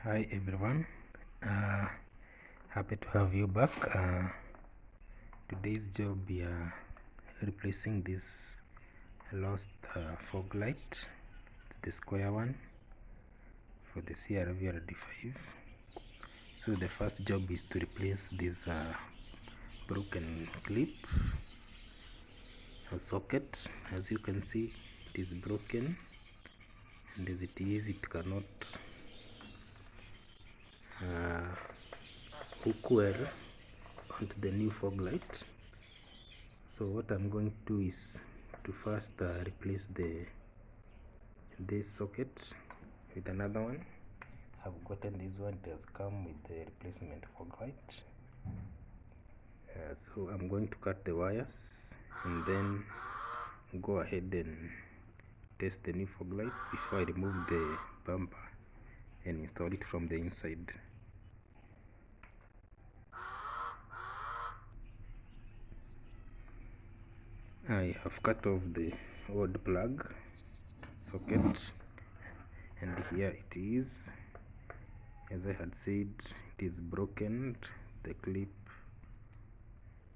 Hi everyone, happy to have you back. Today's job, we are replacing this lost fog light. It's the square one for the CRV RD5. So the first job is to replace this broken clip or socket. As you can see, it is broken, and as it is, it cannot hook well onto the new fog light. So what I'm going to do is to first replace this socket with another one. I've gotten this one, it has come with the replacement fog light. So I'm going to cut the wires and then go ahead and test the new fog light before I remove the bumper and install it from the inside. I have cut off the old plug socket, and here it is. As I had said, it is broken. The clip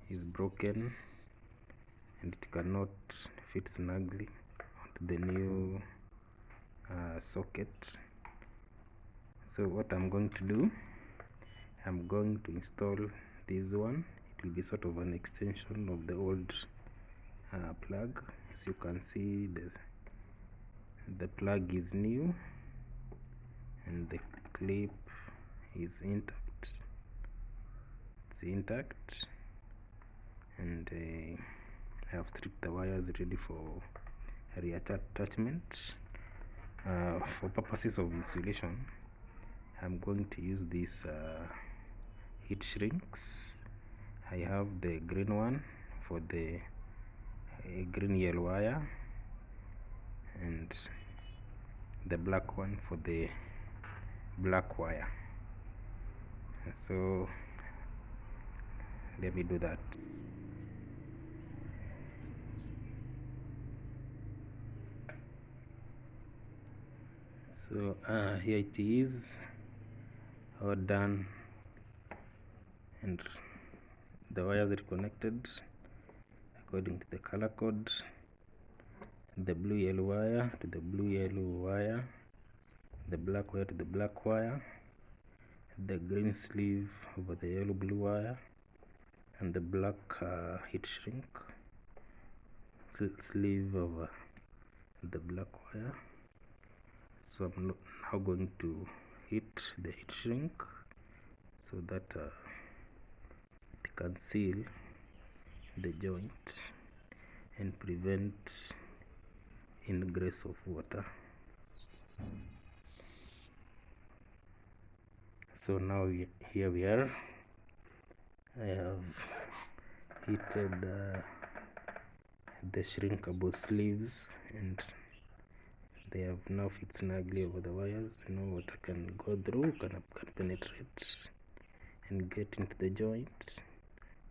is broken and it cannot fit snugly onto the new socket. So what I'm going to do, I'm going to install this one. It will be sort of an extension of the old plug. As you can see, the plug is new and the clip is intact. It's intact, and I have stripped the wires ready for reattachment. For purposes of insulation, I'm going to use these heat shrinks. I have the green one for the green yellow wire and the black one for the black wire. So let me do that. So here it is, all done, and the wires are connected according to the color code. The blue yellow wire to the blue yellow wire, the black wire to the black wire, the green sleeve over the yellow blue wire, and the black heat shrink sleeve over the black wire. So I'm now going to hit the heat shrink so that it can seal the joint and prevent ingress of water. So now here we are. I have heated the shrinkable sleeves, and they have now fit snugly over the wires. No water can go through, can penetrate and get into the joint.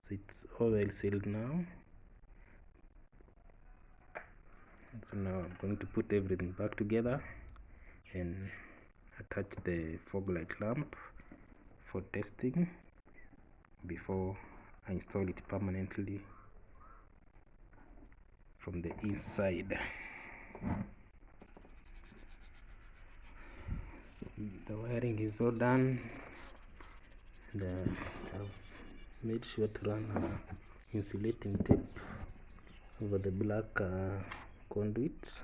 So it's all well sealed now. So now I'm going to put everything back together and attach the fog light lamp for testing before I install it permanently from the inside. So the wiring is all done, and I've made sure to run insulating tape over the black conduit,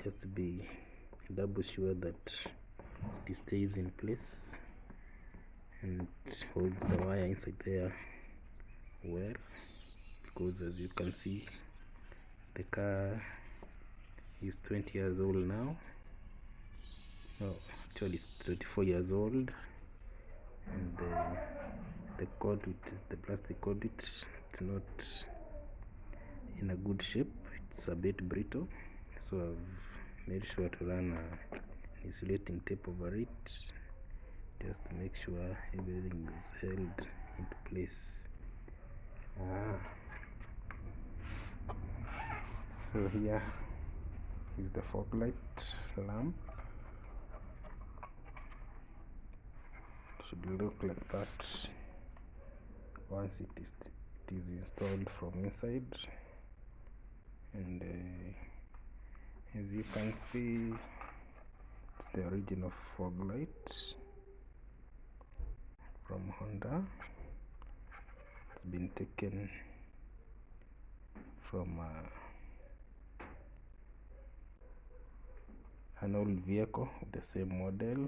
just to be double sure that it stays in place and holds the wire inside there well, because as you can see, the car is 20 years old now. No, actually it's 24 years old, and the conduit, the plastic conduit, it's not in a good shape. It's a bit brittle, so I've made sure to run insulating tape over it just to make sure everything is held into place. So here is the fog light lamp. should look like that once it is installed from inside. And as you can see, it's the original fog light from Honda. It's been taken from an old vehicle of the same model.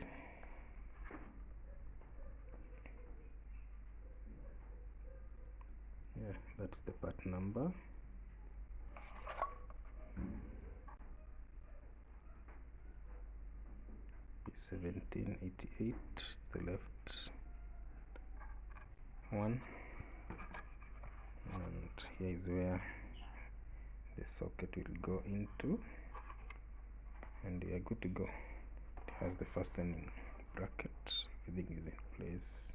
Yeah, that's the part number. P1788, the left one, and here is where the socket will go into, and we are good to go. It has the fastening bracket, everything is in place.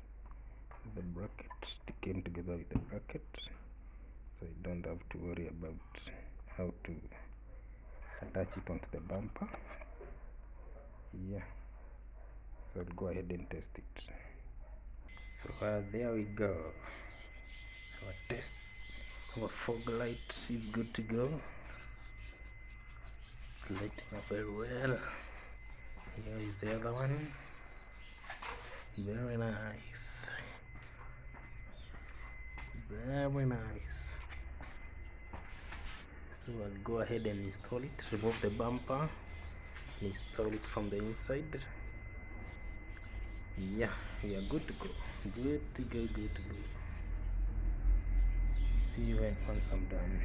The bracket, it came together with the bracket, so you don't have to worry about how to attach it onto the bumper. Yeah, so I'll go ahead and test it. So there we go. Our test of a fog light is good to go. It's lighting up very well. Here is the other one. Very nice. Very nice. So I'll go ahead and install it. Remove the bumper. Install it from the inside. Yeah, we are good to go. Good to go, good to go. See you when once I'm done.